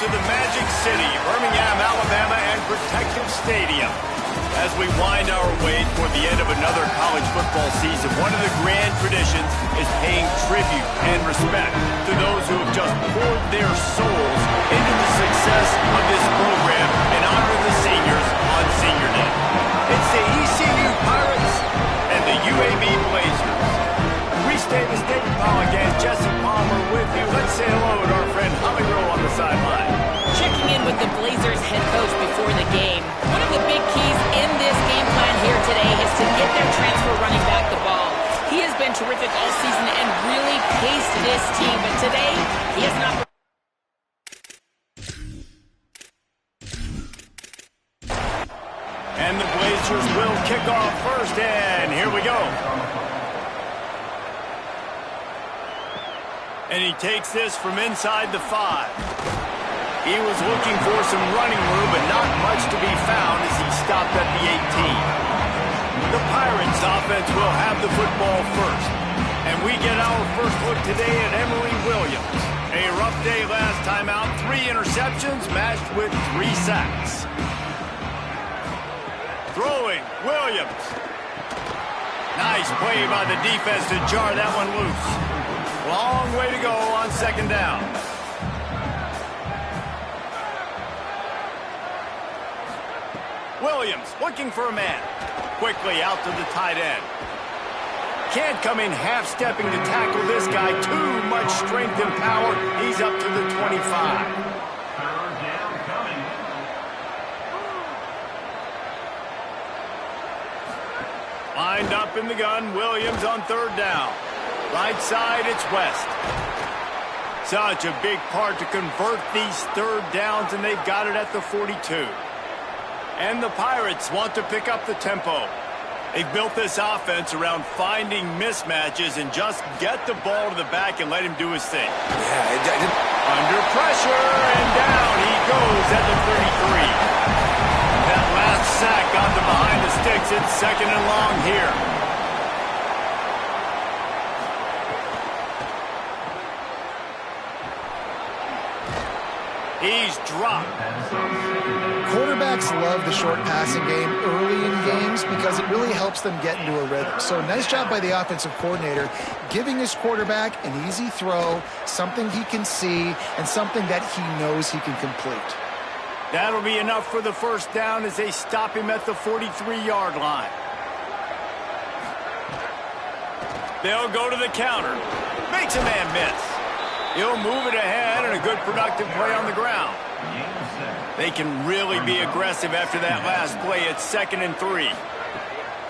the Magic City, Birmingham, Alabama, and Protective Stadium. As we wind our way toward the end of another college football season, one of the grand traditions is paying tribute and respect to those who have just poured their souls into the success of this program in honor of the seniors on Senior Day. It's the ECU Pirates and the UAB Blazers. Reese Davis, David Pollock, and Jesse Palmer with you. Let's say hello to our friend Holly Rowe on the sideline. Checking in with the Blazers head coach before the game. One of the big keys in this game plan here today is to get their transfer running back the ball. He has been terrific all season and really paced this team, but today he has not. And the Blazers will kick off first, and here we go. And he takes this from inside the 5. He was looking for some running room, but not much to be found as he stopped at the 18. The Pirates offense will have the football first. And we get our first look today at Emory Williams. A rough day last time out, 3 interceptions matched with 3 sacks. Throwing, Williams. Nice play by the defense to jar that one loose. Long way to go on second down. Williams looking for a man. Quickly out to the tight end. Can't come in half-stepping to tackle this guy. Too much strength and power. He's up to the 25. Lined up in the gun. Williams on third down. Right side, it's West. Such a big part to convert these third downs, and they've got it at the 42. And the Pirates want to pick up the tempo. They've built this offense around finding mismatches and just get the ball to the back and let him do his thing. Under pressure, and down he goes at the 33. That last sack got them behind the sticks. It's second and long here. He's dropped. Quarterbacks love the short passing game early in games because it really helps them get into a rhythm. So nice job by the offensive coordinator giving his quarterback an easy throw, something he can see, and something that he knows he can complete. That'll be enough for the first down as they stop him at the 43-yard line. They'll go to the counter. Makes a man miss. He'll move it ahead and a good productive play on the ground. They can really be aggressive after that last play. It's 2nd and 3.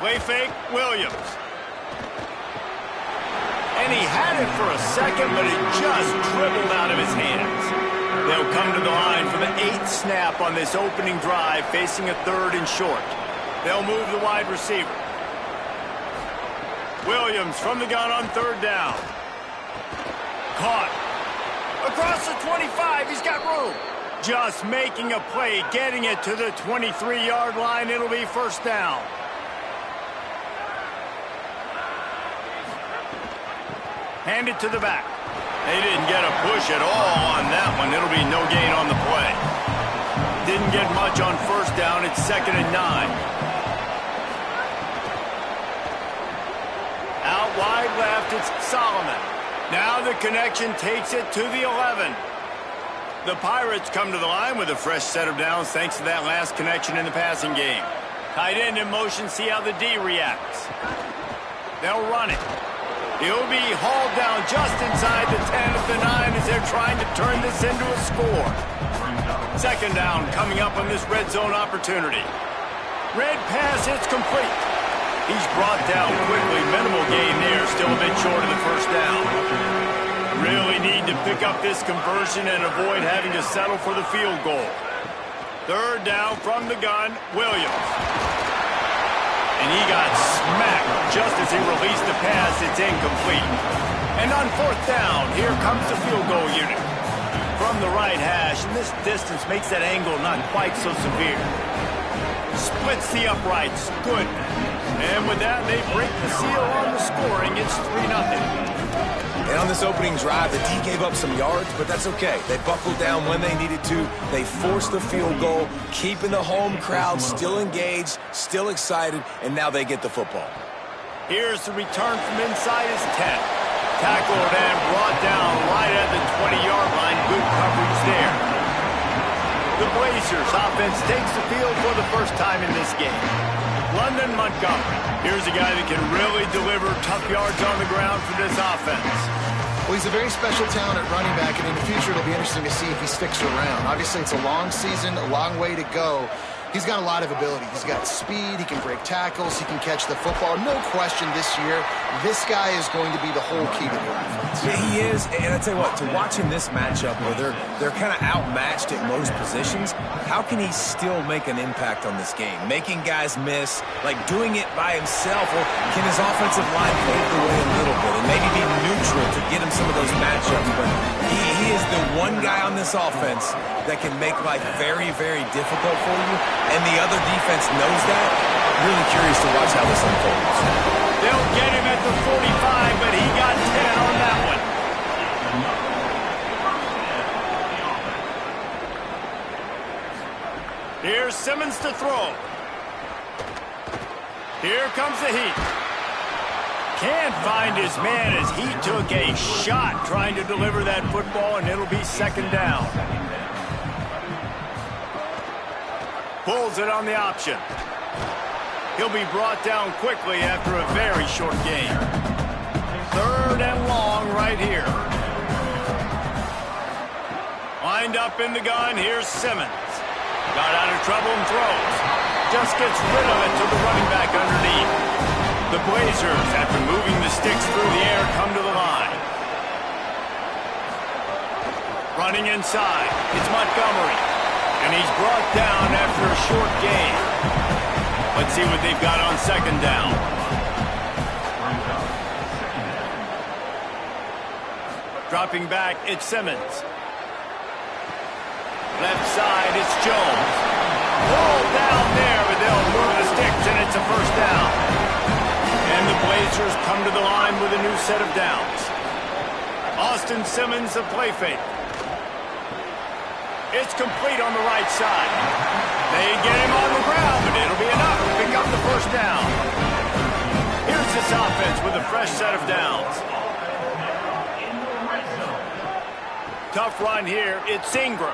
Play fake, Williams. And he had it for a second, but it just dribbled out of his hands. They'll come to the line for the 8th snap on this opening drive, facing a 3rd and short. They'll move the wide receiver. Williams from the gun on 3rd down. Caught. Across the 25, he's got room. Just making a play, getting it to the 23-yard line. It'll be first down. Hand it to the back. They didn't get a push at all on that one. It'll be no gain on the play. Didn't get much on first down. It's 2nd and 9. Out wide left, it's Solomon. Now the connection takes it to the 11. The Pirates come to the line with a fresh set of downs thanks to that last connection in the passing game. Tight end in motion, see how the D reacts. They'll run it. He'll be hauled down just inside the 10 of the 9 as they're trying to turn this into a score. Second down coming up on this red zone opportunity. Red pass, it's complete. He's brought down quickly. Minimal gain there, still a bit short of the first down. Really need to pick up this conversion and avoid having to settle for the field goal. Third down from the gun, Williams. And he got smacked just as he released the pass. It's incomplete. And on fourth down, here comes the field goal unit. From the right hash, and this distance makes that angle not quite so severe. Splits the uprights. Good. And with that, they break the seal on the scoring. It's 3-0. And on this opening drive, the D gave up some yards, but that's okay. They buckled down when they needed to. They forced the field goal, keeping the home crowd still engaged, still excited, and now they get the football. Here's the return from inside his 10. Tackled and brought down right at the 20-yard line. Good coverage there. The Blazers offense takes the field for the first time in this game. London Montgomery. Here's a guy that can really deliver tough yards on the ground for this offense. Well, he's a very special talent at running back, and in the future it'll be interesting to see if he sticks around. Obviously, it's a long season, a long way to go. He's got a lot of ability. He's got speed, he can break tackles, he can catch the football. No question this year, this guy is going to be the whole key to the offense. Yeah, he is, and I tell you what, to watch in this matchup where they're kind of outmatched at most positions, how can he still make an impact on this game? Making guys miss, like doing it by himself, or can his offensive line pave the way a little bit and maybe be neutral to get him some of those matchups? But he is the one guy on this offense that can make life very, very difficult for you, and the other defense knows that. Really curious to watch how this unfolds. They'll get him at the 45, but he got 10 on that one. Here's Simmons to throw. Here comes the heat. Can't find his man as he took a shot trying to deliver that football, and it'll be second down. Pulls it on the option. He'll be brought down quickly after a very short game. Third and long right here. Lined up in the gun, here's Simmons. Got out of trouble and throws. Just gets rid of it to the running back underneath. The Blazers, after moving the sticks through the air, come to the line. Running inside, it's Montgomery. And he's brought down after a short game. Let's see what they've got on second down. Dropping back, it's Simmons. Left side, it's Jones. Ball down there, but they'll move the sticks, and it's a first down. And the Blazers come to the line with a new set of downs. Austin Simmons, the play fake. It's complete on the right side. They get him on the ground, but it'll be enough to pick up the first down. Here's this offense with a fresh set of downs. Tough run here. It's Ingram.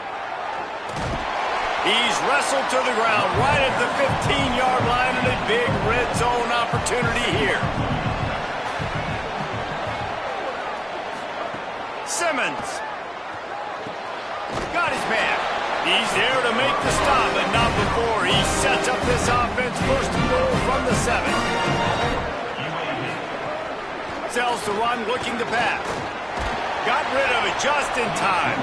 He's wrestled to the ground right at the 15-yard line, and a big red zone opportunity here. Simmons. Got his man. He's there to make the stop, but not before he sets up this offense first and goal from the 7. Sells the run, looking to pass. Got rid of it just in time.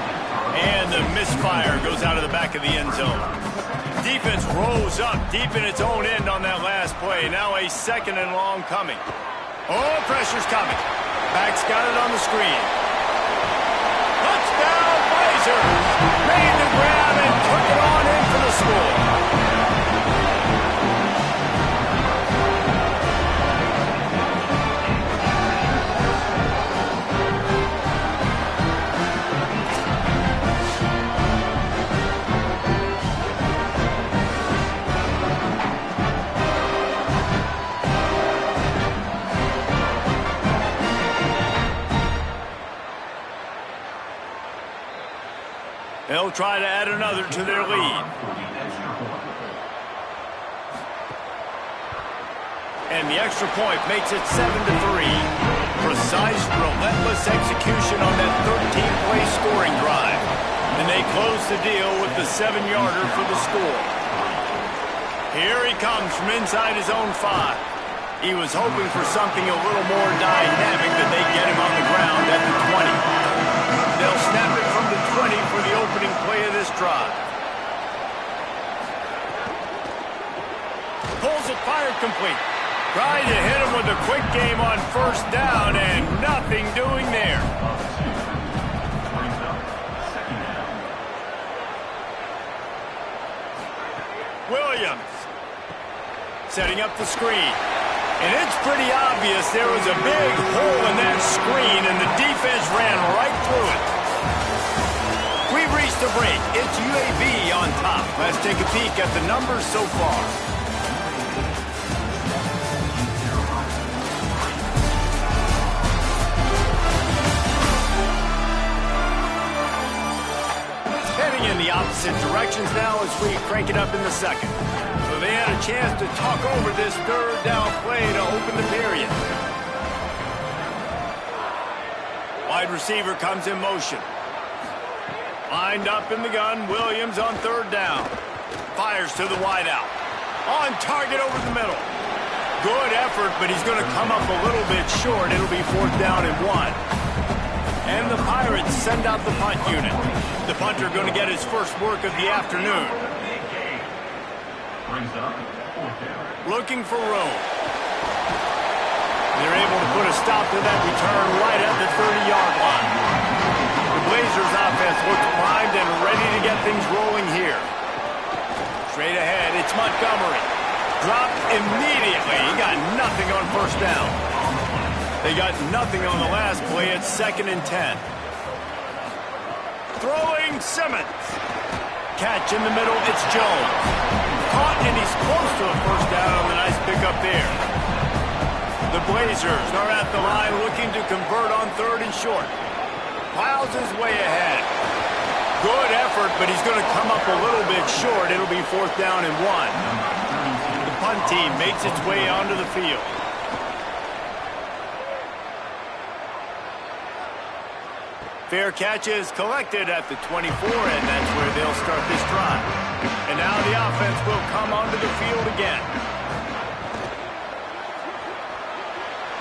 And the misfire goes out of the back of the end zone. Defense rose up deep in its own end on that last play. Now a second and long coming. Oh, pressure's coming. Back's got it on the screen. Touchdown, Blazers! Made the grab and took it on in for the score. They'll try to add another to their lead. And the extra point makes it 7-3. Precise, relentless execution on that 13-play scoring drive. And they close the deal with the 7-yarder for the score. Here he comes from inside his own 5. He was hoping for something a little more dynamic, that they get him on the ground at the 20. They'll snap it from the 20 for the opening play of this drive. Pulls it, fired complete. Tried to hit him with a quick game on first down, and nothing doing there. Williams setting up the screen. And it's pretty obvious there was a big hole in that screen, and the defense ran right through it. We've reached the break. It's UAB on top. Let's take a peek at the numbers so far. Heading in the opposite directions now as we crank it up in the second. So they had a chance to talk over this third down play to open the period. Wide receiver comes in motion. Lined up in the gun, Williams on third down. Fires to the wideout. On target over the middle. Good effort, but he's going to come up a little bit short. It'll be 4th down and 1. And the Pirates send out the punt unit. The punter going to get his first work of the afternoon. Looking for room. They're able to put a stop to that return right at the 30-yard line. The Blazers offense looks primed and ready to get things rolling here. Straight ahead, it's Montgomery. Dropped immediately. He got nothing on first down. They got nothing on the last play. It's 2nd and 10. Throwing Simmons. Catch in the middle. It's Jones. Caught, and he's close to a first down on the nice pickup there. The Blazers are at the line looking to convert on 3rd and short. Plows his way ahead. Good effort, but he's going to come up a little bit short. It'll be 4th down and 1. The punt team makes its way onto the field. Fair catch is collected at the 24, and that's where they'll start this drive. And now the offense will come onto the field again.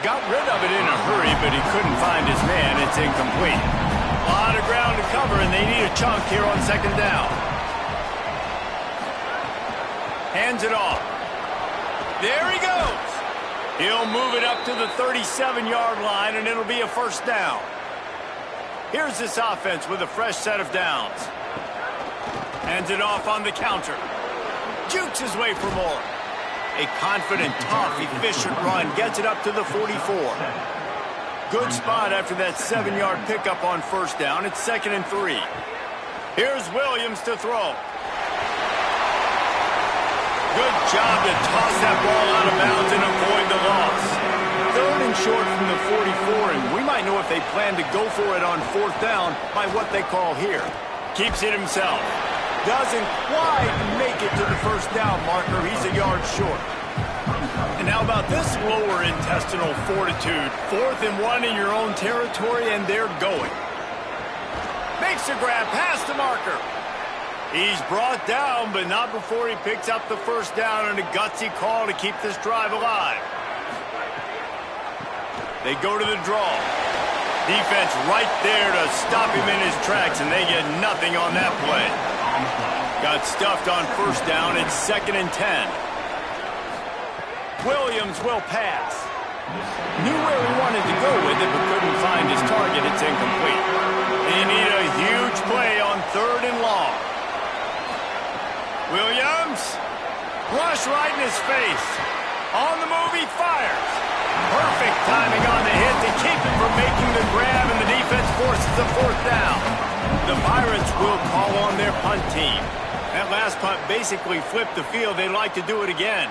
Got rid of it in a hurry, but he couldn't find his man. It's incomplete. A lot of ground to cover, and they need a chunk here on 2nd down. Hands it off. There he goes. He'll move it up to the 37-yard line, and it'll be a first down. Here's this offense with a fresh set of downs. Hands it off on the counter. Jukes his way for more. A confident, tough, efficient run gets it up to the 44. Good spot after that 7-yard pickup on first down. It's 2nd and 3. Here's Williams to throw. Good job to toss that ball out of bounds and avoid the loss. 3rd and short from the 44, and we might know if they plan to go for it on 4th down by what they call here. Keeps it himself. Doesn't quite make it to the first down marker. He's a yard short. And how about this lower intestinal fortitude? 4th and 1 in your own territory, and they're going. Makes a grab past the marker. He's brought down, but not before he picks up the first down, and a gutsy call to keep this drive alive. They go to the draw. Defense right there to stop him in his tracks, and they get nothing on that play. Got stuffed on first down. It's 2nd and 10. Williams will pass. Knew where he wanted to go with it, but couldn't find his target. It's incomplete. They need a huge play on 3rd and long. Williams. Rush right in his face. On the move, he fires. Perfect timing on the hit to keep him from making the grab, and the defense forces a 4th down. The Pirates will call on their punt team. That last punt basically flipped the field. They'd like to do it again.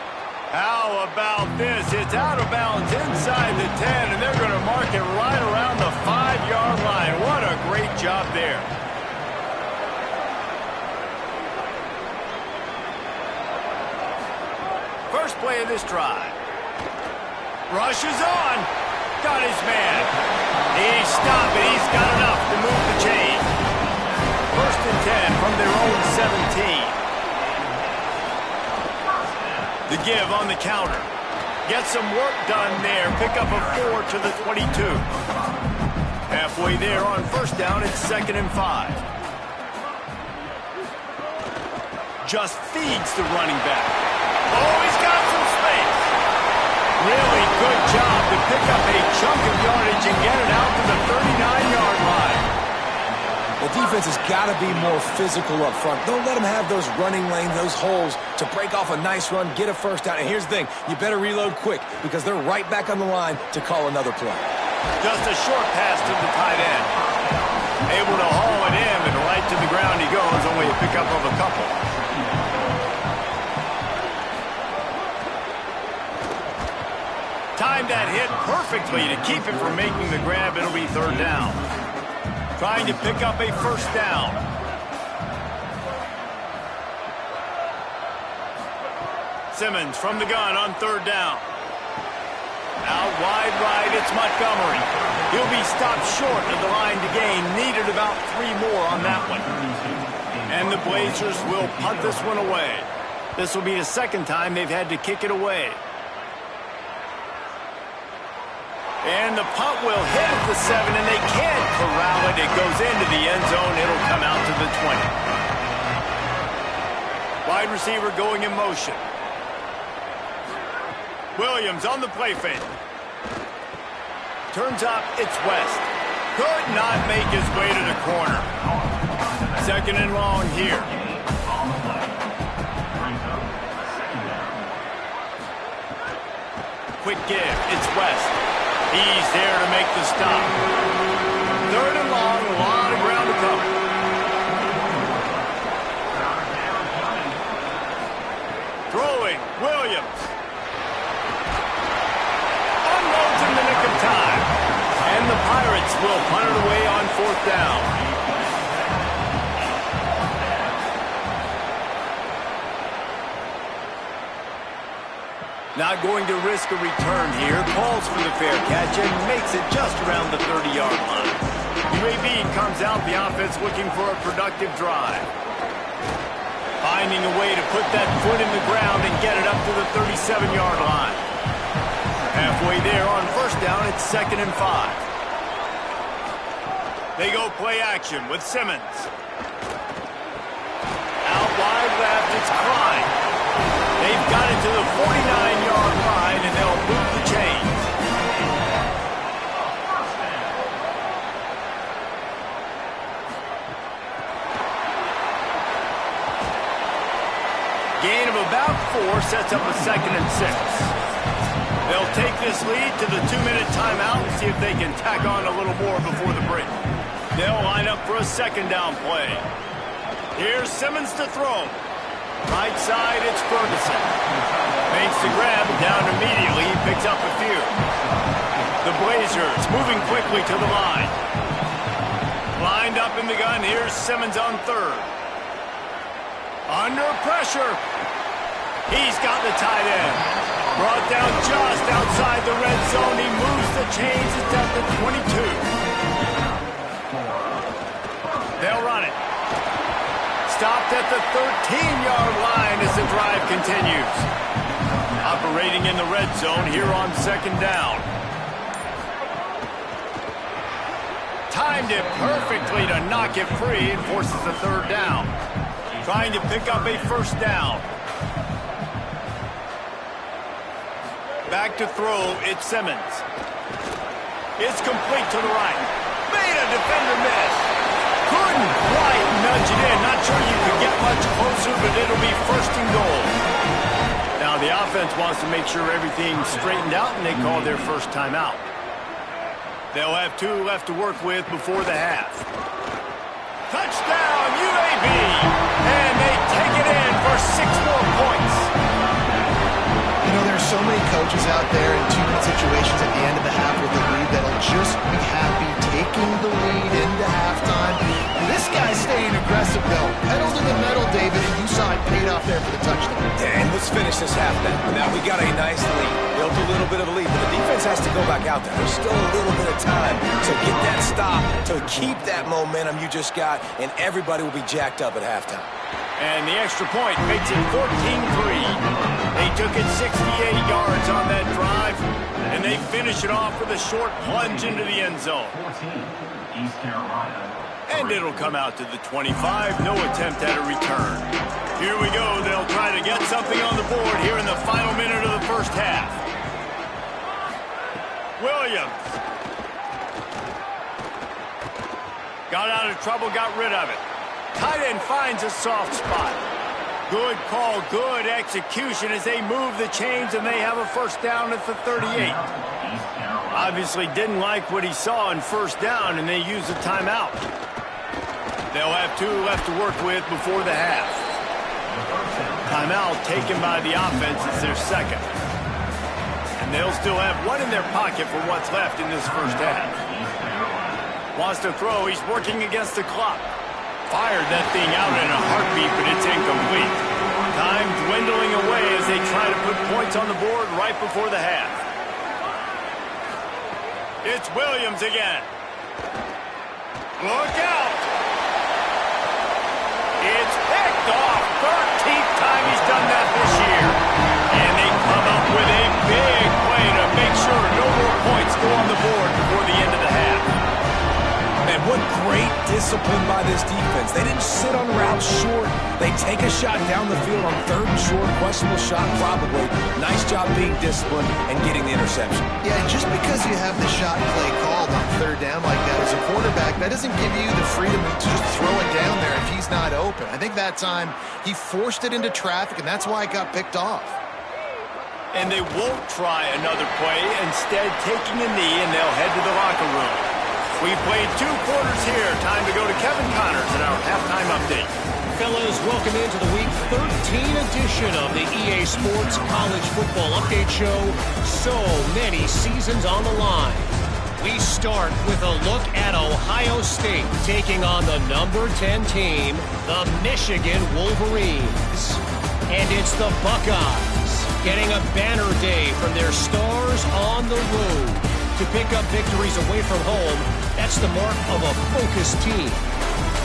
How about this? It's out of bounds inside the 10, and they're going to mark it right around the 5-yard line. What a great job there. First play of this drive. Rushes on. Got his man. He's stopped it. He's got enough to move the chain. 1st and 10 from their own 17. The give on the counter. Get some work done there. Pick up a 4 to the 22. Halfway there on first down, it's 2nd and 5. Just feeds the running back. Oh, he's got some space. Really good job to pick up a chunk of yardage and get it out to the 39-yard line. The defense has got to be more physical up front. Don't let them have those running lanes, those holes to break off a nice run, get a first down. And here's the thing, you better reload quick because they're right back on the line to call another play. Just a short pass to the tight end. Able to haul it in, and right to the ground he goes, only a pickup of a couple. Timed that hit perfectly to keep it from making the grab. It'll be third down. Trying to pick up a first down. Simmons from the gun on third down. Out wide right, it's Montgomery. He'll be stopped short of the line to gain. Needed about 3 more on that one. And the Blazers will punt this one away. This will be the second time they've had to kick it away. And the punt will hit at the 7, and they can't corral it. It goes into the end zone. It'll come out to the 20. Wide receiver going in motion. Williams on the play fake. Turns up, it's West. Could not make his way to the corner. Second and long here. Quick give, it's West. He's there to make the stop. Third and long, a lot of ground to cover. Throwing, Williams. Unloads in the nick of time. And the Pirates will punt it away on fourth down. Not going to risk a return here. Calls for the fair catch and makes it just around the 30-yard line. UAB comes out, the offense looking for a productive drive. Finding a way to put that foot in the ground and get it up to the 37-yard line. Halfway there on first down, it's 2nd and 5. They go play action with Simmons. Out wide left, it's Klein. They've got it to the 49-yard line, and they'll move the chains. Gain of about 4 sets up a 2nd and 6. They'll take this lead to the 2-minute timeout and see if they can tack on a little more before the break. They'll line up for a second down play. Here's Simmons to throw. Right side, it's Ferguson. Makes the grab down immediately. He picks up a few. The Blazers moving quickly to the line. Lined up in the gun. Here's Simmons on third. Under pressure. He's got the tight end. Brought down just outside the red zone. He moves the chains. It's at the 22. They'll run it. Stopped at the 13-yard line as the drive continues. Operating in the red zone here on second down. Timed it perfectly to knock it free and forces a third down. Trying to pick up a first down. Back to throw, it's Simmons. It's complete to the right. Made a defender miss. Couldn't quite nudge it in. Not sure you could get much closer, but it'll be first and goal. Now the offense wants to make sure everything's straightened out, and they call their first timeout. They'll have 2 left to work with before the half. Touchdown, UAB! And they take it in for 6 more points. You know, there's so many coaches out there in 2-minute situations at the end of the half with the lead that'll just be happy taking the lead into halftime. This guy's staying aggressive, though. Pedal to the metal, David, and you saw it paid off there for the touchdown. And let's finish this half then. Now we got a nice lead. Built a little bit of a lead, but the defense has to go back out there. There's still a little bit of time to get that stop, to keep that momentum you just got, and everybody will be jacked up at halftime. And the extra point makes it 14-3. They took it 68 yards on that drive, and they finish it off with a short plunge into the end zone. East Carolina. And it'll come out to the 25. No attempt at a return. Here we go. They'll try to get something on the board here in the final minute of the first half. Williams. Got out of trouble, got rid of it. Tight end finds a soft spot. Good call, good execution as they move the chains and they have a first down at the 38. Obviously didn't like what he saw in first down and they use a timeout. They'll have 2 left to work with before the half. Timeout taken by the offense is their second. And they'll still have 1 in their pocket for what's left in this first half. Wants to throw, he's working against the clock. Fired that thing out in a heartbeat, but it's incomplete. Time dwindling away as they try to put points on the board right before the half. It's Williams again. Look out! It's picked off. 13th time he's done that this year. And they come up with a big play to make sure no more points go on the board before the end of the half. Man, what great discipline by this defense. They didn't sit on routes short. They take a shot down the field on 3rd and short. Questionable shot, probably. Nice job being disciplined and getting the interception. Yeah, just because you have the shot play called on 3rd down like that as a quarterback, that doesn't give you the freedom to just throw it down there if he's not open. I think that time he forced it into traffic, and that's why it got picked off. And they won't try another play, instead taking a knee, and they'll head to the locker room. We've played 2 quarters here. Time to go to Kevin Connors in our halftime update. Fellas, welcome into the Week 13 edition of the EA Sports College Football Update Show. So many seasons on the line. We start with a look at Ohio State taking on the number 10 team, the Michigan Wolverines. And it's the Buckeyes getting a banner day from their stars on the road. To pick up victories away from home, that's the mark of a focused team.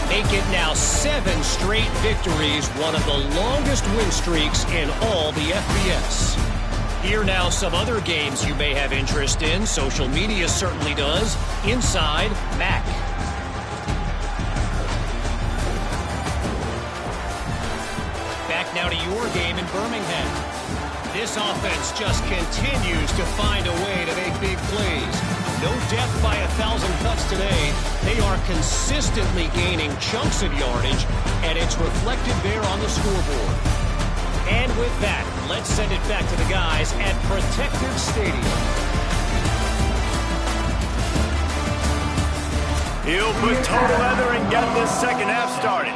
Make it now 7 straight victories, one of the longest win streaks in all the FBS. Here now some other games you may have interest in. Social media certainly does. Inside Mac. Back now to your game in Birmingham. This offense just continues to find a way to make big plays. No death by 1,000 cuts today. They are consistently gaining chunks of yardage, and it's reflected there on the scoreboard. And with that, let's send it back to the guys at Protective Stadium. He'll put total leather and get this second half started.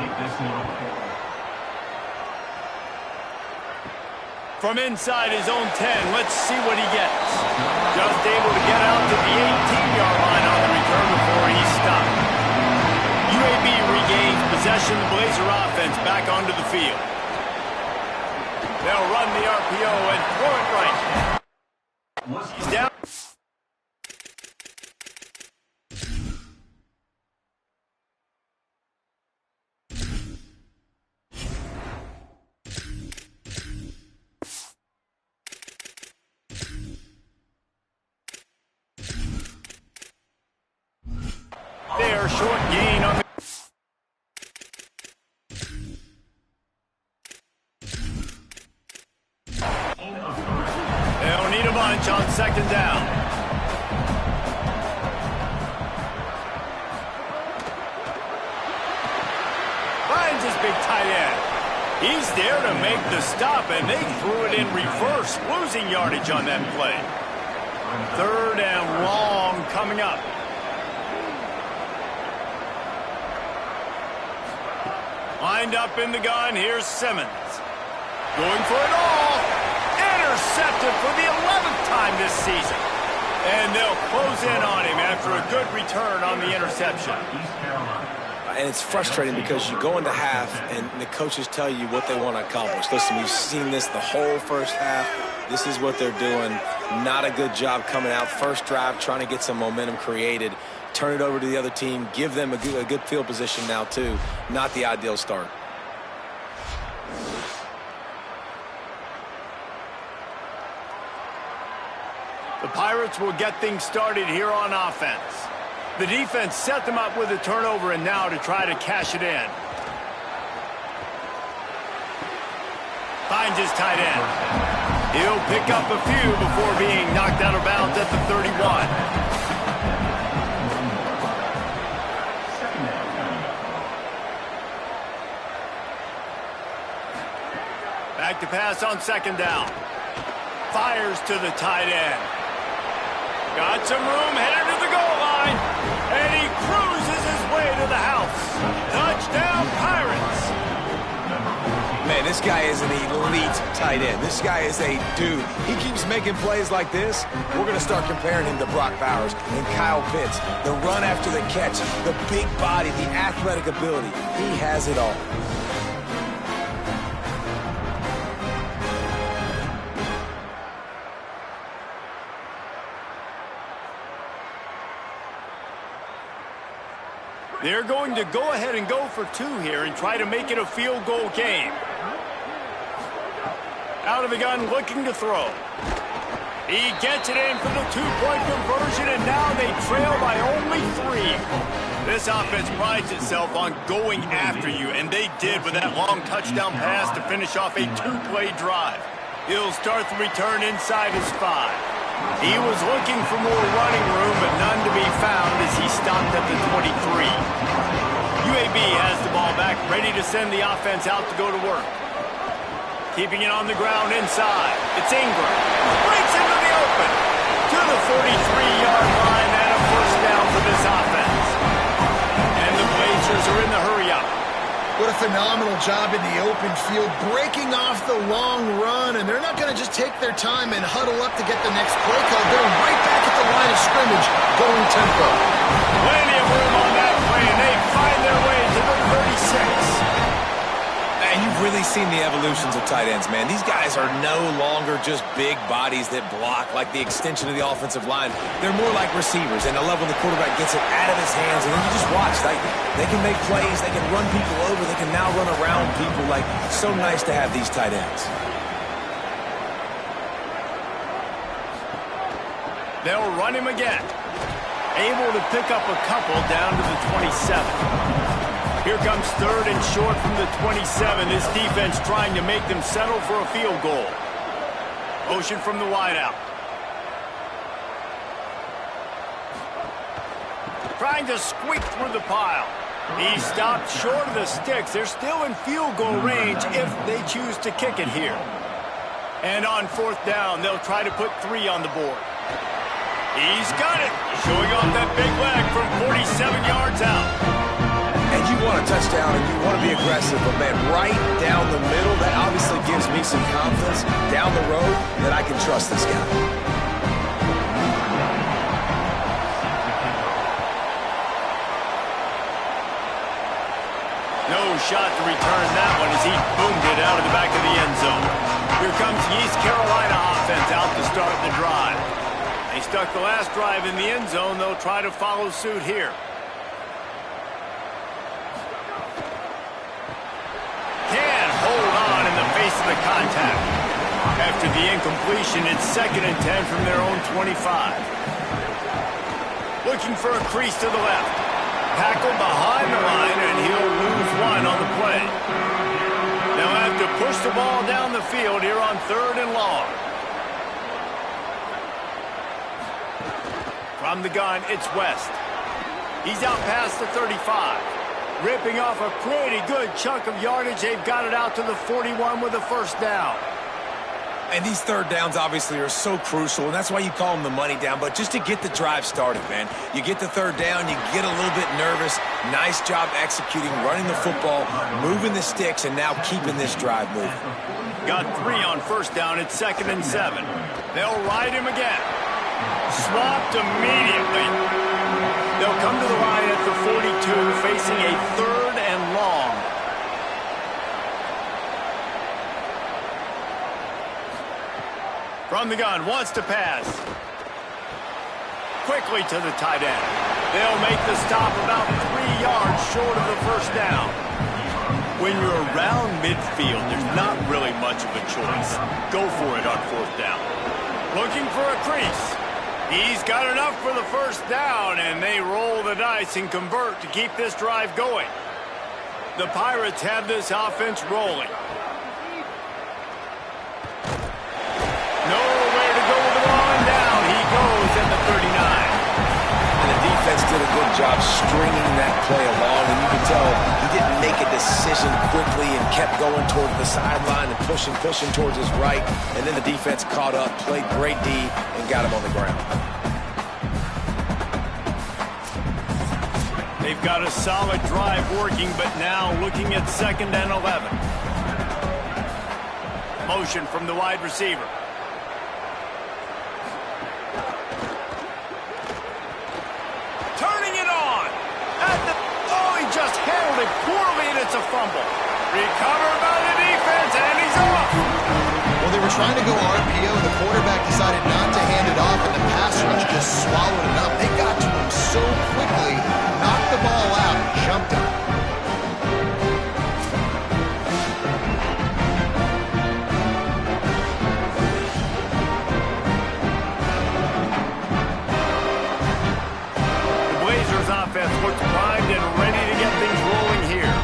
From inside his own 10, let's see what he gets. Just able to get out to the 18-yard line on the return before he's stopped. UAB regains possession, the Blazer offense back onto the field. They'll run the RPO and throw it right. He's down. There, short gain on the... They'll need a bunch on 2nd down. Finds his big tight end. He's there to make the stop, and they threw it in reverse, losing yardage on that play. 3rd and long coming up. Lined up in the gun, here's Simmons. Going for it all. Intercepted for the 11th time this season. And they'll close in on him after a good return on the interception. And it's frustrating because you go into half and the coaches tell you what they want to accomplish. Listen, we've seen this the whole first half. This is what they're doing. Not a good job coming out. First drive, trying to get some momentum created. Turn it over to the other team. Give them a good field position now, too. Not the ideal start. The Pirates will get things started here on offense. The defense set them up with a turnover and now to try to cash it in. Finds his tight end. He'll pick up a few before being knocked out of bounds at the 31. Back to pass on second down. Fires to the tight end. Got some room, headed to the goal line. And he cruises his way to the house. Touchdown, Pirates. Man, this guy is an elite tight end. This guy is a dude. He keeps making plays like this. We're going to start comparing him to Brock Bowers and Kyle Pitts. The run after the catch, the big body, the athletic ability. He has it all. They're going to go ahead and go for two here and try to make it a field goal game. Out of the gun, looking to throw. He gets it in for the two-point conversion, and now they trail by only 3. This offense prides itself on going after you, and they did with that long touchdown pass to finish off a two-play drive. He'll start the return inside his 5. He was looking for more running room, but none to be found as he stopped at the 23. UAB has the ball back, ready to send the offense out to go to work. Keeping it on the ground inside. It's Ingram. Breaks into the open. To the 43-yard line and a first down for this offense. And the Blazers are in the hurry-up. What a phenomenal job in the open field, breaking off the long run, and they're not going to just take their time and huddle up to get the next play call. They're right back at the line of scrimmage, going tempo. Plenty of room on that play, and they find their way to the 36. Man, you've really seen the evolutions of tight ends, man. These guys are no longer just big bodies that block like the extension of the offensive line. They're more like receivers, and I love when the quarterback gets it out of his hands, and then you just watch. They can make plays, they can run people over, they can now run around people. Like, so nice to have these tight ends. They'll run him again. Able to pick up a couple down to the 27. Here comes third and short from the 27. This defense trying to make them settle for a field goal. Motion from the wideout. Trying to squeak through the pile. He stopped short of the sticks. They're still in field goal range if they choose to kick it here. And on fourth down, they'll try to put 3 on the board. He's got it. Showing off that big leg from 47 yards out. And you want a touchdown and you want to be aggressive, but man, right down the middle, that obviously gives me some confidence down the road that I can trust this guy. No shot to return that one as he boomed it out of the back of the end zone. Here comes the East Carolina offense out to start the drive. They stuck the last drive in the end zone. They'll try to follow suit here. Of the contact. After the incompletion, it's 2nd and 10 from their own 25. Looking for a crease to the left. Tackled behind the line, and he'll lose 1 on the play. They'll have to push the ball down the field here on 3rd and long. From the gun, it's West. He's out past the 35. Ripping off a pretty good chunk of yardage. They've got it out to the 41 with a first down. And these third downs obviously are so crucial, and that's why you call them the money down. But just to get the drive started, man, you get the third down, you get a little bit nervous. Nice job executing, running the football, moving the sticks, and now keeping this drive moving. Got 3 on first down. It's 2nd and 7. They'll ride him again. Swapped immediately. They'll come to the line at the 42, facing a 3rd and long. From the gun, wants to pass. Quickly to the tight end. They'll make the stop about 3 yards short of the first down. When you're around midfield, there's not really much of a choice. Go for it on fourth down. Looking for a crease. He's got enough for the first down, and they roll the dice and convert to keep this drive going. The Pirates have this offense rolling. Nowhere to go with the ball, and down he goes at the 39. And the defense did a good job stringing that play along, and you can tell he didn't make a decision quickly and kept going towards the sideline and pushing towards his right, and then the defense caught up, played great D, and got him on the ground. They've got a solid drive working, but now looking at 2nd and 11. Motion from the wide receiver. Turning it on. He just handled it poorly, and it's a fumble. Recovered by the defense, and he's off. Well, they were trying to go RPO. The quarterback decided not to hand it off, and the pass rush just swallowed it up. They got to him so quickly, knocked the ball out, and jumped on it. Offense looks primed and ready to get things rolling here.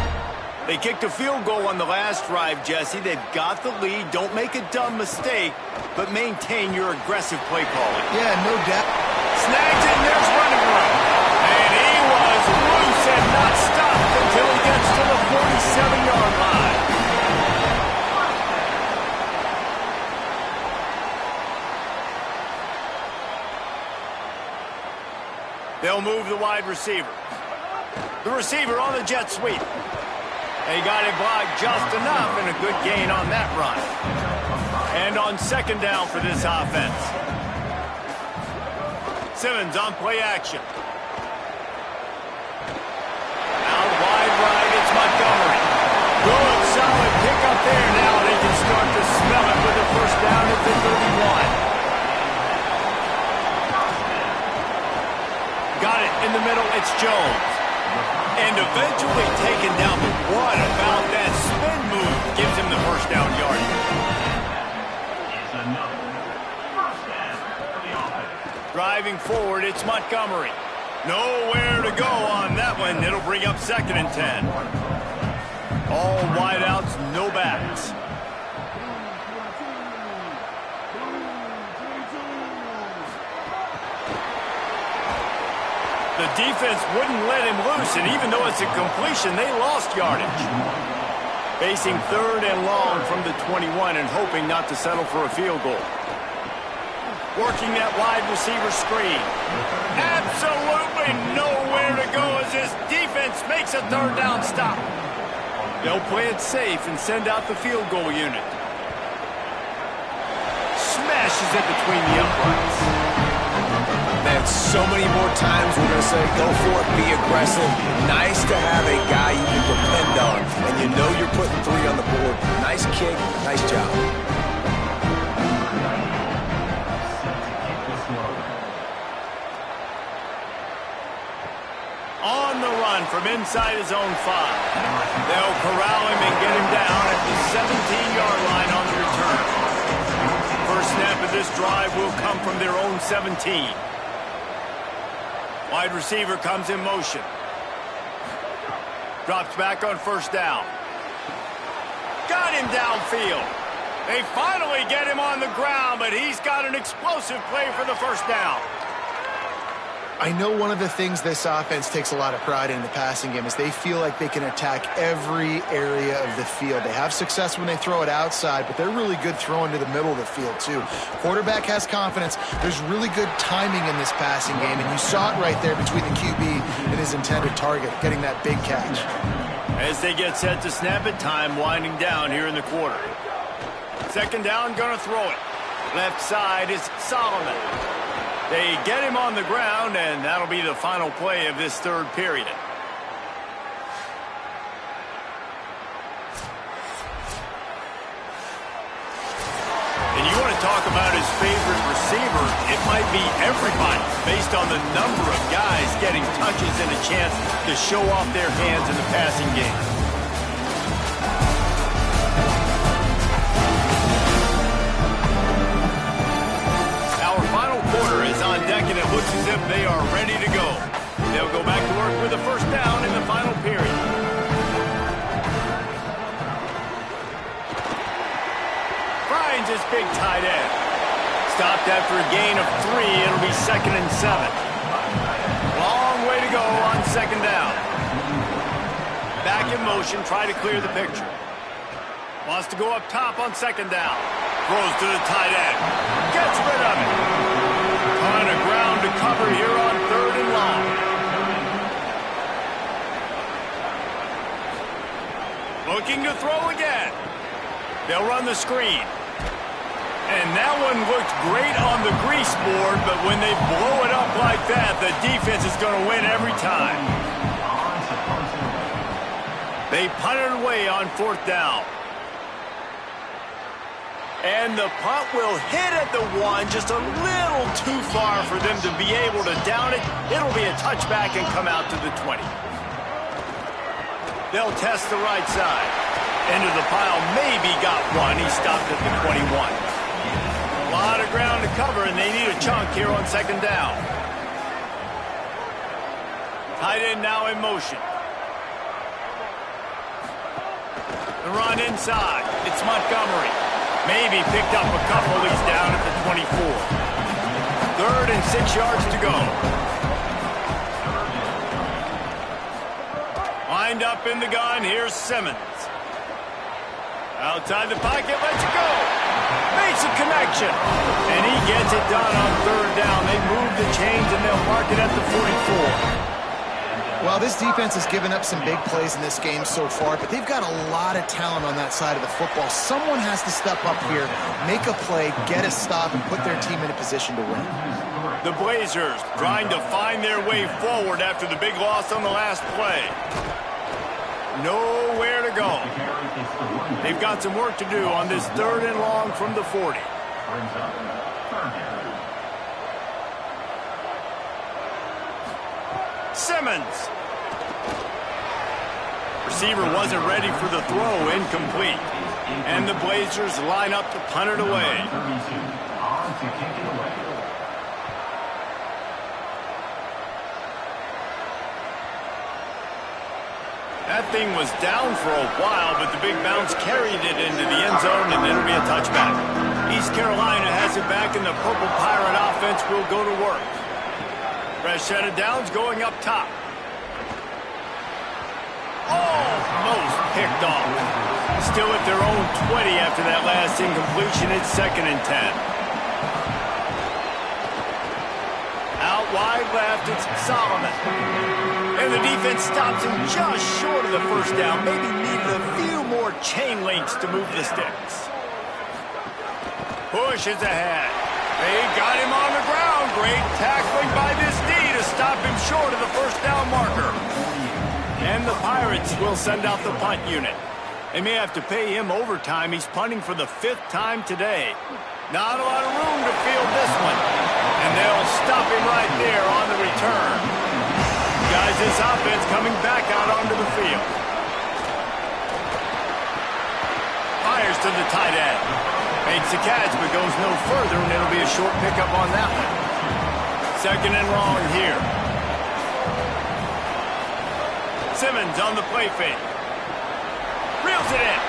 They kicked a field goal on the last drive, Jesse. They've got the lead. Don't make a dumb mistake, but maintain your aggressive play calling. Yeah, no doubt. Snags it, and there's running room. And he was loose and not stopped until he gets to the 47-yard line. They'll move the wide receiver. The receiver on the jet sweep. They got it blocked just enough, and a good gain on that run. And on 2nd down for this offense. Simmons on play action. Out wide right, it's Montgomery. Good, solid pick up there. Now they can start to smell it with a first down at the 31. Got it in the middle, it's Jones. And eventually taken down, but what about that spin move? Gives him the first down yardage. Driving forward, it's Montgomery. Nowhere to go on that one. It'll bring up 2nd and 10. All wideouts, no backs. The defense wouldn't let him loose, and even though it's a completion, they lost yardage. Facing 3rd and long from the 21 and hoping not to settle for a field goal. Working that wide receiver screen. Absolutely nowhere to go as this defense makes a 3rd down stop. They'll play it safe and send out the field goal unit. Smashes it between the uprights. Man, so many more times we're going to say, go for it, be aggressive. Nice to have a guy you can depend on, and you know you're putting 3 on the board. Nice kick, nice job. On the run from inside his own 5. They'll corral him and get him down at the 17-yard line on the return. First snap of this drive will come from their own 17. Wide receiver comes in motion. Drops back on 1st down. Got him downfield. They finally get him on the ground, but he's got an explosive play for the first down. I know one of the things this offense takes a lot of pride in the passing game is they feel like they can attack every area of the field. They have success when they throw it outside, but they're really good throwing to the middle of the field too. Quarterback has confidence. There's really good timing in this passing game, and you saw it right there between the QB and his intended target, getting that big catch. As they get set to snap it, time winding down here in the quarter. 2nd down, gonna throw it. Left side is Solomon. They get him on the ground, and that'll be the final play of this 3rd period. And you want to talk about his favorite receiver, it might be everybody, based on the number of guys getting touches and a chance to show off their hands in the passing game. On deck, and it looks as if they are ready to go. They'll go back to work with a first down in the final period. Finds his big tight end. Stopped after a gain of 3. It'll be 2nd and 7. Long way second down. Back in motion, try to clear the picture. Wants to go up top on second down. Throws to the tight end. Gets rid of it. Ton of ground to cover here on third and long. Looking to throw again. They'll run the screen. And that one looked great on the grease board, but when they blow it up like that, the defense is going to win every time. They punt it away on fourth down. And the punt will hit at the one, just a little too far for them to be able to down it. It'll be a touchback and come out to the 20. They'll test the right side. Into the pile, maybe got one. He stopped at the 21. A lot of ground to cover, and they need a chunk here on second down. Tight end now in motion. The run inside. It's Montgomery. Maybe picked up a couple. He's down at the 24. 3rd and 6 yards to go. Lined up in the gun. Here's Simmons. Outside the pocket, lets it go. Makes a connection. And he gets it done on third down. They move the chains, and they'll mark it at the 44. Well, this defense has given up some big plays in this game so far, but they've got a lot of talent on that side of the football. Someone has to step up here, make a play, get a stop, and put their team in a position to win. The Blazers trying to find their way forward after the big loss on the last play. Nowhere to go. They've got some work to do on this 3rd and long from the 40. Simmons. Receiver wasn't ready for the throw, incomplete. And the Blazers line up to punt it away. That thing was down for a while, but the big bounce carried it into the end zone, and it'll be a touchback. East Carolina has it back, and the Purple Pirate offense will go to work. Fresh set of downs going up top. Almost picked off. Still at their own 20 after that last incompletion. It's 2nd and 10. Out wide left, it's Solomon. And the defense stops him just short of the first down. Maybe needed a few more chain links to move the sticks. Pushes ahead. They got him on the ground. Great tackling by this D to stop him short of the first down marker. And the Pirates will send out the punt unit. They may have to pay him overtime. He's punting for the 5th time today. Not a lot of room to field this one. And they'll stop him right there on the return. Guys, this offense coming back out onto the field. Fires to the tight end. Makes the catch, but goes no further, and it'll be a short pickup on that one. 2nd and long here. Simmons on the play fake. Reels it in.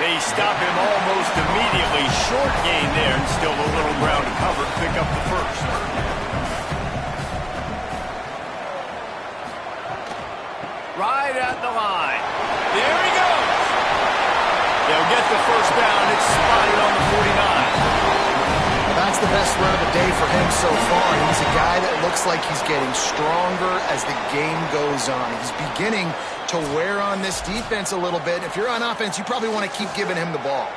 They stop him almost immediately. Short gain there, and still a little ground to cover to pick up the first. Right at the line. There he goes. They'll get the first down. It's spotted on the 49. Well, that's the best run of the day for him so far. He's a guy that looks like he's getting stronger as the game goes on. He's beginning to wear on this defense a little bit. If you're on offense, you probably want to keep giving him the ball.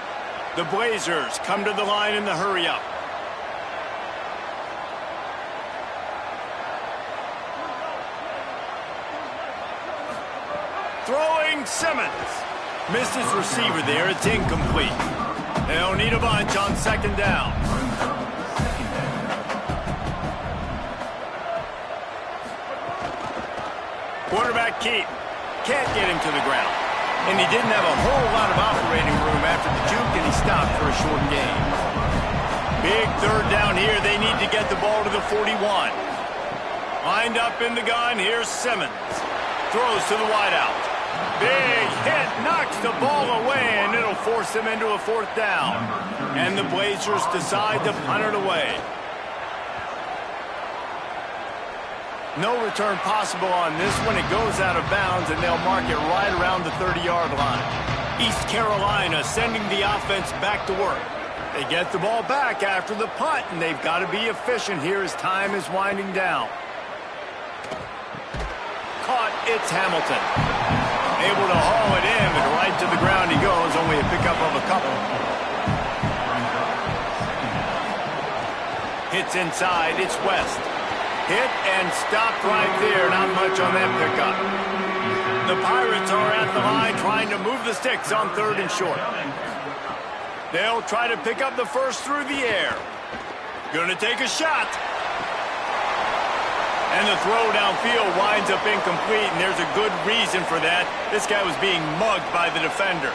The Blazers come to the line in the hurry-up. Throwing Simmons. Missed his receiver there. It's incomplete. They'll need a bunch on 2nd down. Quarterback keep. Can't get him to the ground. And he didn't have a whole lot of operating room after the juke, and he stopped for a short gain. Big 3rd down here. They need to get the ball to the 41. Lined up in the gun. Here's Simmons. Throws to the wideout. Big hit, knocks the ball away, and it'll force them into a 4th down. And the Blazers decide to punt it away. No return possible on this one. It goes out of bounds, and they'll mark it right around the 30-yard line. East Carolina sending the offense back to work. They get the ball back after the punt, and they've got to be efficient here as time is winding down. Caught, it's Hamilton. Able to haul it in, but right to the ground he goes, only a pickup of a couple. Hits inside, it's West. Hit and stopped right there, not much on that pickup. The Pirates are at the line trying to move the sticks on 3rd and short. They'll try to pick up the first through the air. Gonna take a shot. And the throw downfield winds up incomplete, and there's a good reason for that. This guy was being mugged by the defender.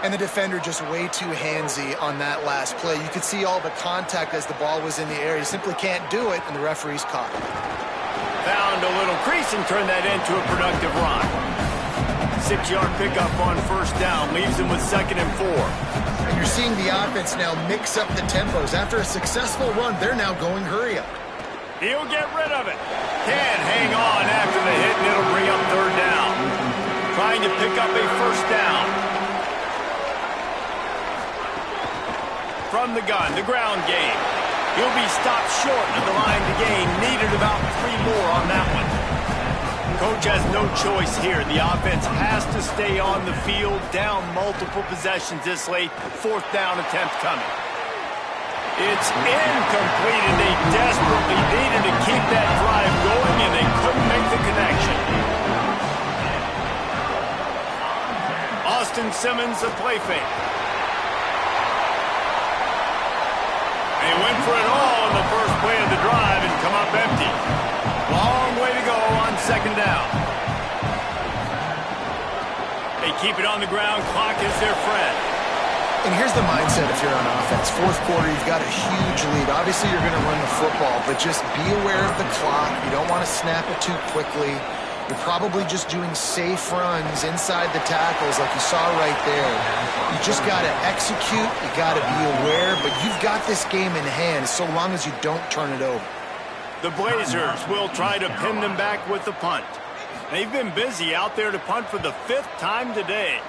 And the defender just way too handsy on that last play. You could see all the contact as the ball was in the air. He simply can't do it, and the referee's caught it. Found a little crease and turned that into a productive run. 6-yard pickup on 1st down, leaves him with 2nd and 4. And you're seeing the offense now mix up the tempos. After a successful run, they're now going hurry up. He'll get rid of it. Can't hang on after the hit, and it'll bring up 3rd down. Trying to pick up a 1st down. From the gun, the ground game. He'll be stopped short of the line to gain. Needed about 3 more on that one. Coach has no choice here. The offense has to stay on the field, down multiple possessions this late. 4th down attempt coming. It's incomplete, and they desperately needed to keep that drive going, and they couldn't make the connection. Austin Simmons, a play fake. They went for it all on the first play of the drive and come up empty. Long way to go on 2nd down. They keep it on the ground. Clock is their friend. And here's the mindset if you're on offense. 4th quarter, you've got a huge lead. Obviously, you're going to run the football, but just be aware of the clock. You don't want to snap it too quickly. You're probably just doing safe runs inside the tackles like you saw right there. You just got to execute. You got to be aware, but you've got this game in hand so long as you don't turn it over. The Blazers will try to pin them back with the punt. They've been busy out there to punt for the 5th time today.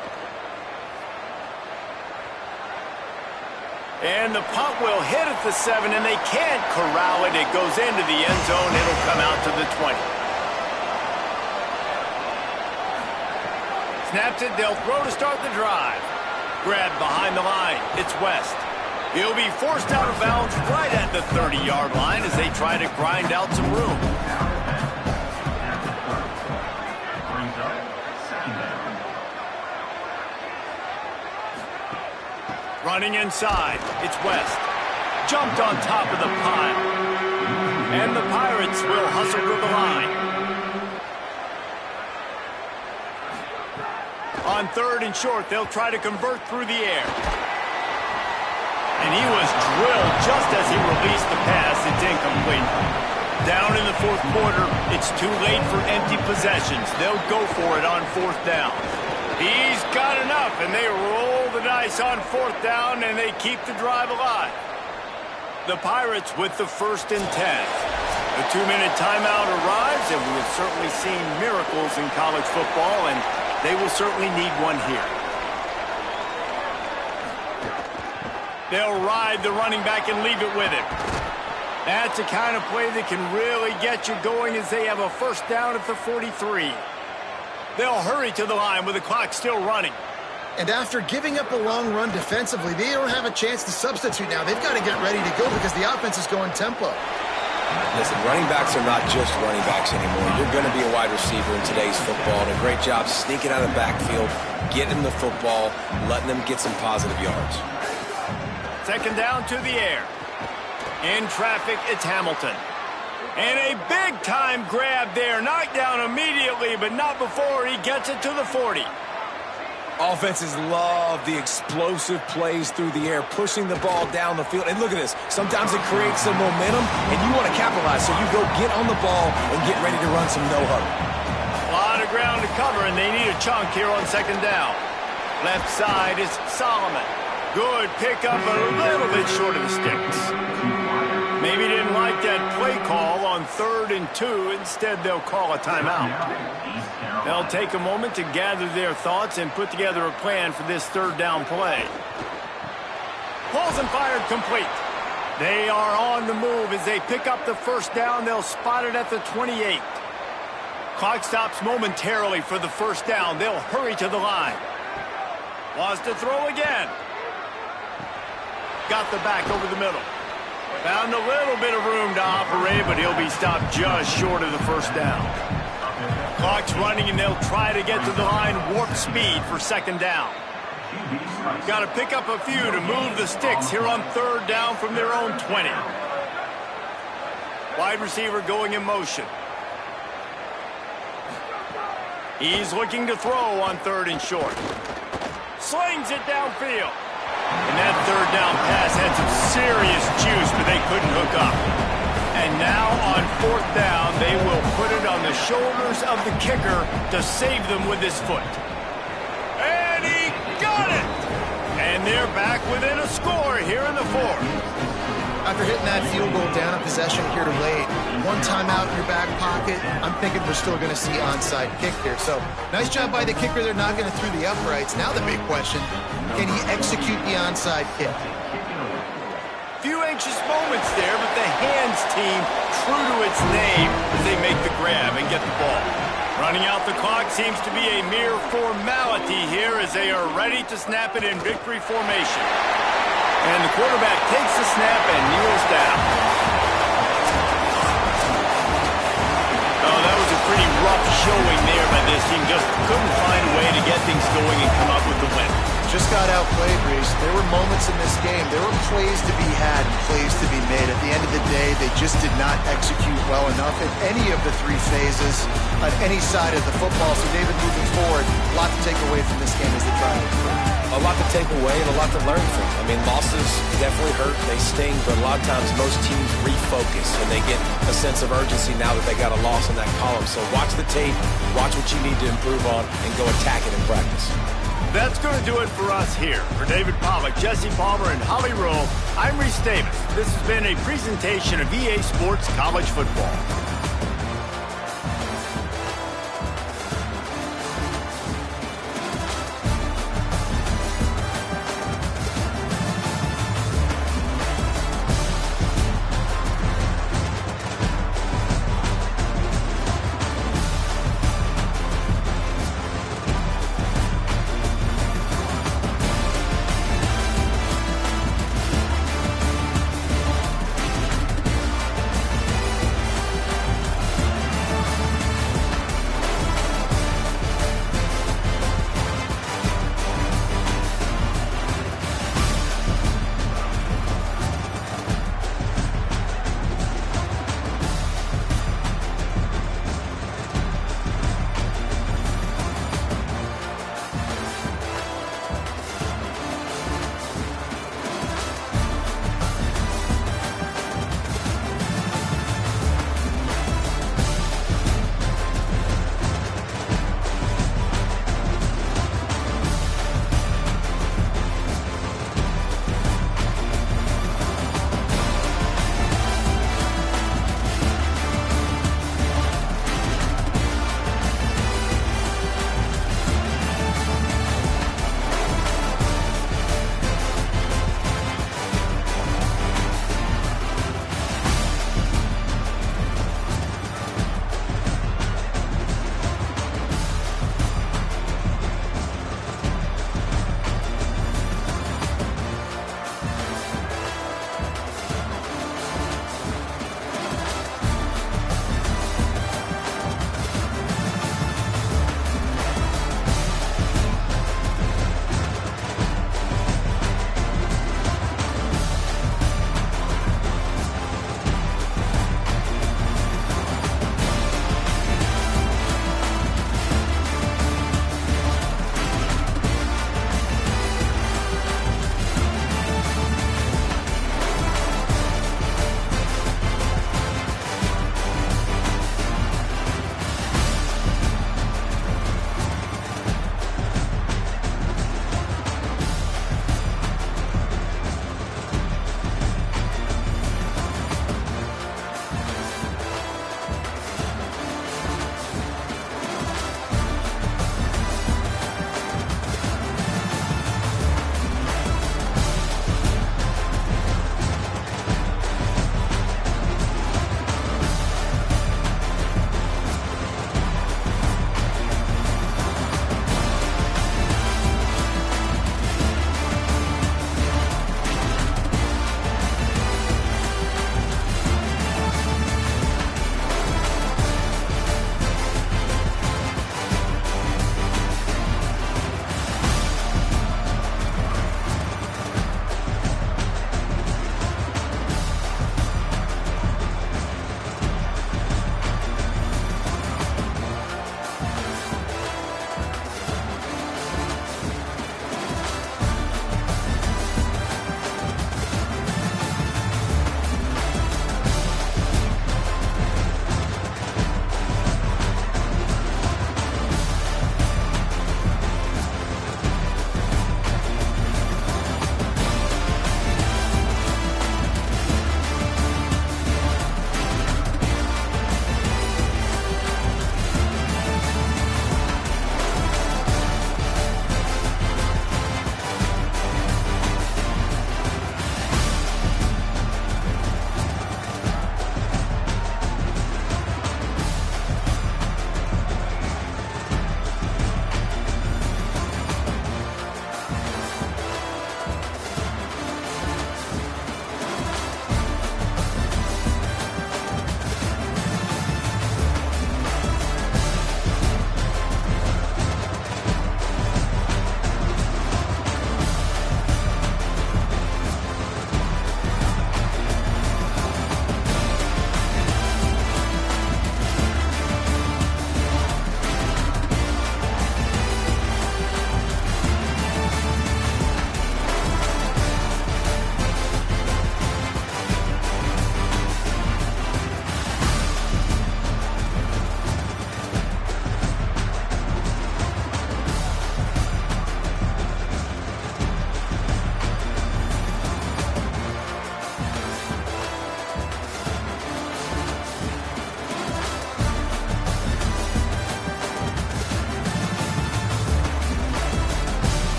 And the punt will hit at the 7, and they can't corral it. It goes into the end zone. It'll come out to the 20. Snaps it, they'll throw to start the drive. Grabbed behind the line, it's West. He'll be forced out of bounds right at the 30-yard line as they try to grind out some room. Running inside, it's West. Jumped on top of the pile. And the Pirates will hustle to the line. On 3rd and short, they'll try to convert through the air. And he was drilled just as he released the pass. It's incomplete. Down in the 4th quarter, it's too late for empty possessions. They'll go for it on 4th down. He's got enough, and they roll the dice on 4th down, and they keep the drive alive. The Pirates with the 1st and 10. A 2-minute timeout arrives, and we have certainly seen miracles in college football, and they will certainly need one here. They'll ride the running back and leave it with him. That's the kind of play that can really get you going as they have a 1st down at the 43. They'll hurry to the line with the clock still running. And after giving up a long run defensively, they don't have a chance to substitute now. They've got to get ready to go because the offense is going tempo. Listen, running backs are not just running backs anymore. You're going to be a wide receiver in today's football. And a great job sneaking out of the backfield, getting the football, letting them get some positive yards. 2nd down to the air. In traffic, it's Hamilton. And a big-time grab there. Knocked down immediately, but not before he gets it to the 40. Offenses love the explosive plays through the air, pushing the ball down the field. And look at this. Sometimes it creates some momentum, and you want to capitalize. So you go get on the ball and get ready to run some no-huddle. A lot of ground to cover, and they need a chunk here on 2nd down. Left side is Solomon. Good pickup, a little bit short of the sticks. Maybe didn't like that play call on 3rd and 2. Instead, they'll call a timeout. They'll take a moment to gather their thoughts and put together a plan for this 3rd down play. Pulls and fired complete. They are on the move as they pick up the 1st down. They'll spot it at the 28. Clock stops momentarily for the 1st down. They'll hurry to the line. Wants to throw again. Got the back over the middle. Found a little bit of room to operate, but he'll be stopped just short of the 1st down. Clock's running, and they'll try to get to the line warp speed for 2nd down. Got to pick up a few to move the sticks here on 3rd down from their own 20. Wide receiver going in motion. He's looking to throw on 3rd and short. Slings it downfield. And that 3rd down pass had some serious juice, but they couldn't hook up. And now on 4th down, they will put it on the shoulders of the kicker to save them with his foot. And he got it! And they're back within a score here in the 4th. After hitting that field goal down in possession here to late, one timeout in your back pocket, I'm thinking we're still going to see onside kick here. So nice job by the kicker. They're knocking it through the uprights. Now the big question, can he execute the onside kick? Few anxious moments there, but the hands team true to its name as they make the grab and get the ball. Running out the clock seems to be a mere formality here as they are ready to snap it in victory formation. And the quarterback takes the snap and kneels down. Oh, that was a pretty rough showing there by this team. Just couldn't find a way to get things going and come up with the win. Just got outplayed, Reese. There were moments in this game. There were plays to be had and plays to be made. At the end of the day, they just did not execute well enough in any of the 3 phases on any side of the football. So, David, moving forward, a lot to take away from this game as they try to improve. A lot to take away and a lot to learn from. I mean, losses definitely hurt. They sting, but a lot of times most teams refocus and they get a sense of urgency now that they got a loss in that column. So watch the tape, watch what you need to improve on, and go attack it in practice. That's going to do it for us here. For David Pollack, Jesse Palmer, and Holly Rowe, I'm Reese Davis. This has been a presentation of EA Sports College Football.